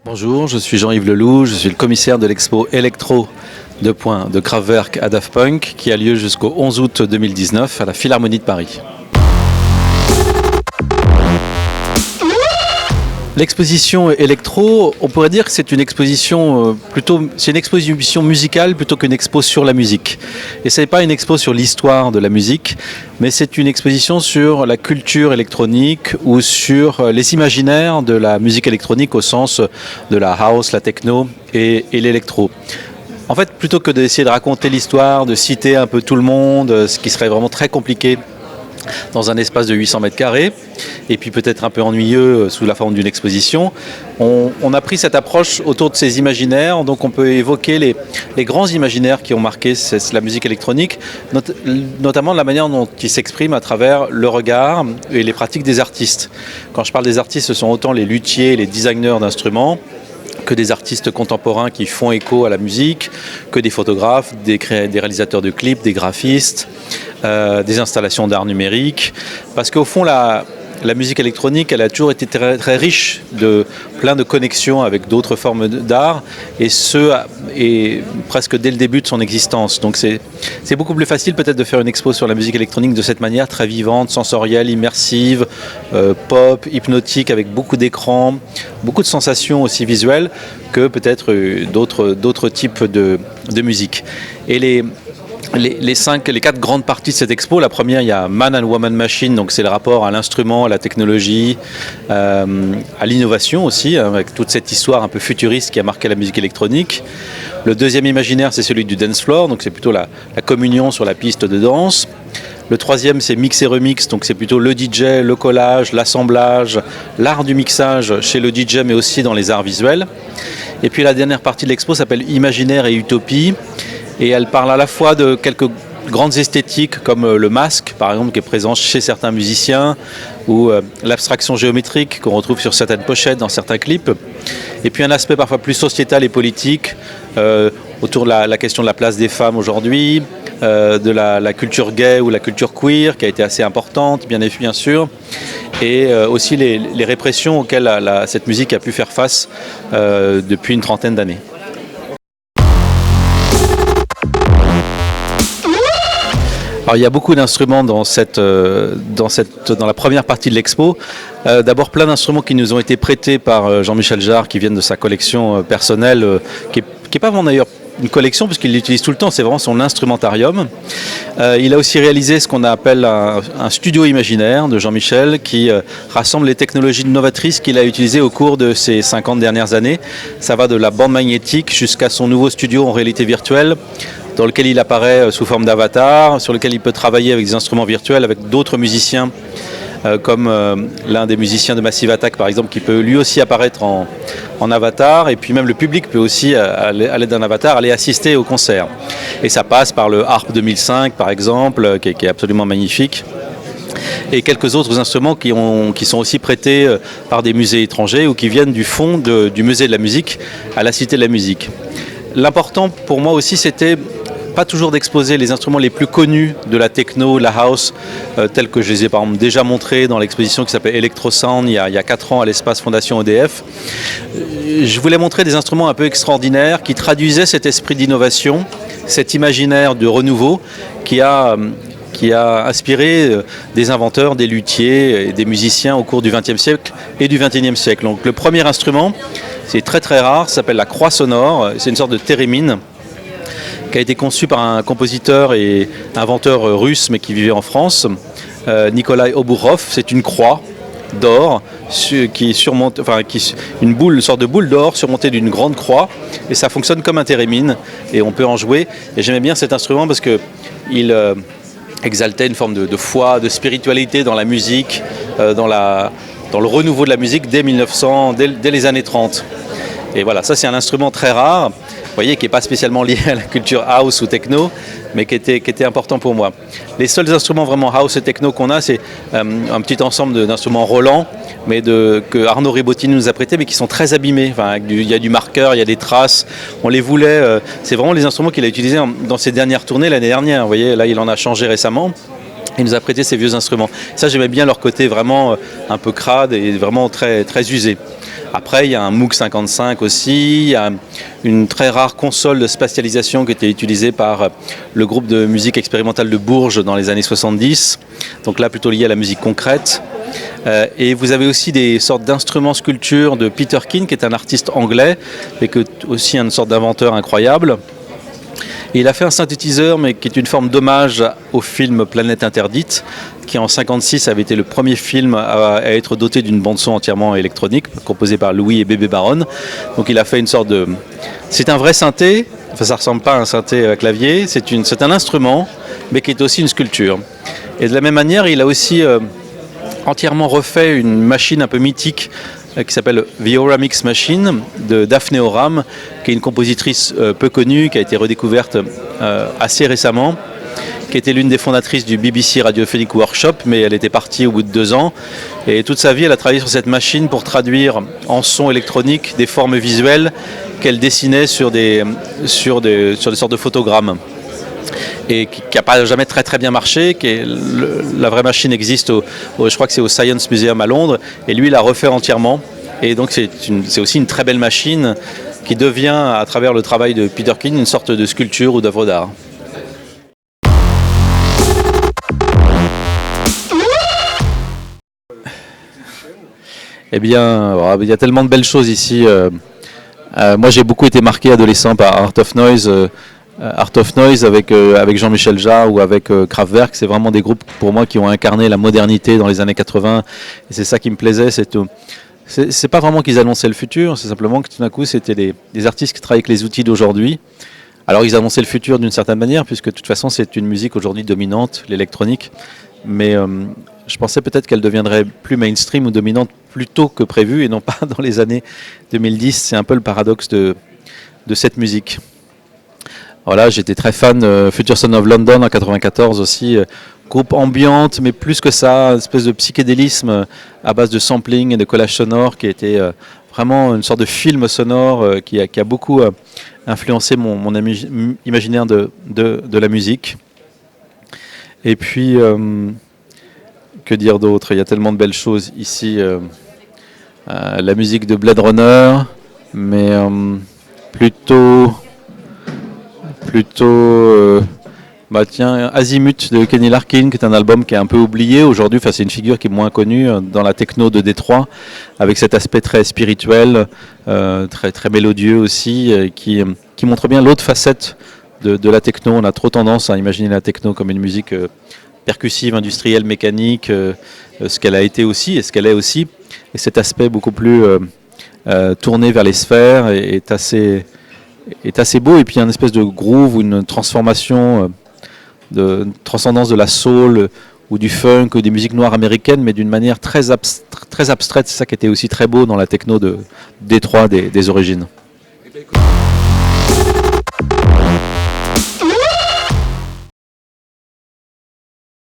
Bonjour, je suis Jean-Yves Leloup, je suis le commissaire de l'expo Electro de Kraftwerk à Daft Punk qui a lieu jusqu'au 11 août 2019 à la Philharmonie de Paris. L'exposition Electro, on pourrait dire que c'est une exposition c'est une exposition musicale plutôt qu'une expo sur la musique. Et ce n'est pas une expo sur l'histoire de la musique, mais c'est une exposition sur la culture électronique ou sur les imaginaires de la musique électronique au sens de la house, la techno et l'électro. En fait, plutôt que d'essayer de raconter l'histoire, de citer un peu tout le monde, ce qui serait vraiment très compliqué dans un espace de 800 mètres carrés, et puis peut-être un peu ennuyeux sous la forme d'une exposition, on a pris cette approche autour de ces imaginaires. Donc on peut évoquer les grands imaginaires qui ont marqué la musique électronique, notamment la manière dont ils s'expriment à travers le regard et les pratiques des artistes. Quand je parle des artistes, ce sont autant les luthiers, les designers d'instruments, que des artistes contemporains qui font écho à la musique, que des photographes, des réalisateurs de clips, des graphistes, des installations d'art numérique. Parce qu'au fond, la musique électronique, elle a toujours été très, très riche de plein de connexions avec d'autres formes d'art, et presque dès le début de son existence. Donc c'est beaucoup plus facile peut-être de faire une expo sur la musique électronique de cette manière, très vivante, sensorielle, immersive, pop, hypnotique, avec beaucoup d'écrans, beaucoup de sensations aussi visuelles, que peut-être d'autres types de musique. Et les quatre grandes parties de cette expo. La première, il y a Man and Woman Machine, donc c'est le rapport à l'instrument, à la technologie, à l'innovation aussi, avec toute cette histoire un peu futuriste qui a marqué la musique électronique. Le deuxième imaginaire, c'est celui du dance floor, donc c'est plutôt la communion sur la piste de danse. Le troisième, c'est mix et remix, donc c'est plutôt le DJ, le collage, l'assemblage, l'art du mixage chez le DJ, mais aussi dans les arts visuels. Et puis la dernière partie de l'expo s'appelle Imaginaire et Utopie. Et elle parle à la fois de quelques grandes esthétiques comme le masque, par exemple, qui est présent chez certains musiciens, ou l'abstraction géométrique qu'on retrouve sur certaines pochettes, dans certains clips. Et puis un aspect parfois plus sociétal et politique, autour de la question de la place des femmes aujourd'hui, de la culture gay ou la culture queer, qui a été assez importante, bien sûr, et aussi les répressions auxquelles cette musique a pu faire face depuis une trentaine d'années. Alors, il y a beaucoup d'instruments dans la première partie de l'expo. D'abord, plein d'instruments qui nous ont été prêtés par Jean-Michel Jarre, qui viennent de sa collection personnelle, qui est pas vraiment d'ailleurs une collection, puisqu'il l'utilise tout le temps, c'est vraiment son instrumentarium. Il a aussi réalisé ce qu'on appelle un studio imaginaire de Jean-Michel, qui rassemble les technologies novatrices qu'il a utilisées au cours de ces 50 dernières années. Ça va de la bande magnétique jusqu'à son nouveau studio en réalité virtuelle, dans lequel il apparaît sous forme d'avatar, sur lequel il peut travailler avec des instruments virtuels, avec d'autres musiciens, comme l'un des musiciens de Massive Attack par exemple, qui peut lui aussi apparaître en avatar, et puis même le public peut aussi, à l'aide d'un avatar, aller assister au concert. Et ça passe par le Harp 2005 par exemple, qui est absolument magnifique, et quelques autres instruments qui sont aussi prêtés par des musées étrangers ou qui viennent du fond du musée de la musique à la Cité de la musique. L'important pour moi aussi, c'était pas toujours d'exposer les instruments les plus connus de la techno, la house, tels que je les ai par exemple déjà montrés dans l'exposition qui s'appelle Electrosound il y a 4 ans à l'espace Fondation EDF. Je voulais montrer des instruments un peu extraordinaires qui traduisaient cet esprit d'innovation, cet imaginaire de renouveau qui a inspiré des inventeurs, des luthiers et des musiciens au cours du XXe siècle et du XXIe siècle. Donc le premier instrument, c'est très très rare, ça s'appelle la croix sonore, c'est une sorte de thérémine qui a été conçu par un compositeur et inventeur russe mais qui vivait en France, Nikolai Obourov. C'est une croix d'or qui surmonte, une sorte de boule d'or surmontée d'une grande croix, et ça fonctionne comme un thérémine et on peut en jouer. Et j'aimais bien cet instrument parce que il exaltait une forme de foi, de spiritualité dans la musique, dans le renouveau de la musique dès 1900, dès les années 30. Et voilà, ça c'est un instrument très rare, vous voyez, qui n'est pas spécialement lié à la culture house ou techno, mais qui était important pour moi. Les seuls instruments vraiment house et techno qu'on a, c'est un petit ensemble d'instruments Roland, mais que Arnaud Ribottini nous a prêté, mais qui sont très abîmés. Enfin, il y a du marqueur, il y a des traces. On les voulait. C'est vraiment les instruments qu'il a utilisés dans ses dernières tournées l'année dernière. Vous voyez, là, il en a changé récemment. Il nous a prêté ces vieux instruments. Ça, j'aimais bien leur côté vraiment un peu crade et vraiment très, très usé. Après, il y a un Moog 55 aussi, il y a une très rare console de spatialisation qui était utilisée par le groupe de musique expérimentale de Bourges dans les années 70, donc là plutôt lié à la musique concrète. Et vous avez aussi des sortes d'instruments sculptures de Peter King, qui est un artiste anglais, et que aussi une sorte d'inventeur incroyable. Et il a fait un synthétiseur, mais qui est une forme d'hommage au film Planète Interdite, qui en 1956 avait été le premier film à être doté d'une bande-son entièrement électronique, composée par Louis et Bébé Baron. Donc il a fait une sorte de... C'est un vrai synthé, enfin ça ne ressemble pas à un synthé à clavier, c'est un instrument, mais qui est aussi une sculpture. Et de la même manière, il a aussi entièrement refait une machine un peu mythique qui s'appelle The Oramix Machine de Daphne Oram, qui est une compositrice peu connue, qui a été redécouverte assez récemment, qui était l'une des fondatrices du BBC Radiophonic Workshop, mais elle était partie au bout de 2 ans. Et toute sa vie, elle a travaillé sur cette machine pour traduire en son électronique des formes visuelles qu'elle dessinait sur des sortes de photogrammes. Et qui n'a pas jamais très bien marché. La vraie machine existe, je crois que c'est au Science Museum à Londres, et lui il l'a refait entièrement. Et donc c'est aussi une très belle machine qui devient, à travers le travail de Peter King, une sorte de sculpture ou d'œuvre d'art. Eh bien, il y a tellement de belles choses ici. Moi j'ai beaucoup été marqué adolescent par Art of Noise. Art of Noise avec Jean-Michel Jarre ou avec Kraftwerk, c'est vraiment des groupes pour moi qui ont incarné la modernité dans les années 80, et c'est ça qui me plaisait. C'est pas vraiment qu'ils annonçaient le futur, c'est simplement que tout d'un coup c'était des artistes qui travaillent avec les outils d'aujourd'hui. Alors ils annonçaient le futur d'une certaine manière, puisque de toute façon c'est une musique aujourd'hui dominante, l'électronique, mais je pensais peut-être qu'elle deviendrait plus mainstream ou dominante plus tôt que prévu et non pas dans les années 2010. C'est un peu le paradoxe de cette musique. Voilà, j'étais très fan Future Son of London en 94 aussi, groupe ambiante, mais plus que ça, une espèce de psychédélisme à base de sampling et de collage sonore qui était vraiment une sorte de film sonore qui a beaucoup influencé mon imaginaire de la musique. Et puis, que dire d'autre? Il y a tellement de belles choses ici. La musique de Blade Runner, mais plutôt Azimuth de Kenny Larkin, qui est un album qui est un peu oublié aujourd'hui. Enfin, c'est une figure qui est moins connue dans la techno de Détroit, avec cet aspect très spirituel, très mélodieux aussi, qui montre bien l'autre facette de la techno. On a trop tendance à imaginer la techno comme une musique percussive, industrielle, mécanique, ce qu'elle a été aussi et ce qu'elle est aussi. Et cet aspect beaucoup plus tourné vers les sphères est assez beau. Et puis il y a une espèce de groove ou une transformation, de transcendance de la soul ou du funk ou des musiques noires américaines, mais d'une manière très abstraite. C'est ça qui était aussi très beau dans la techno de Détroit des origines.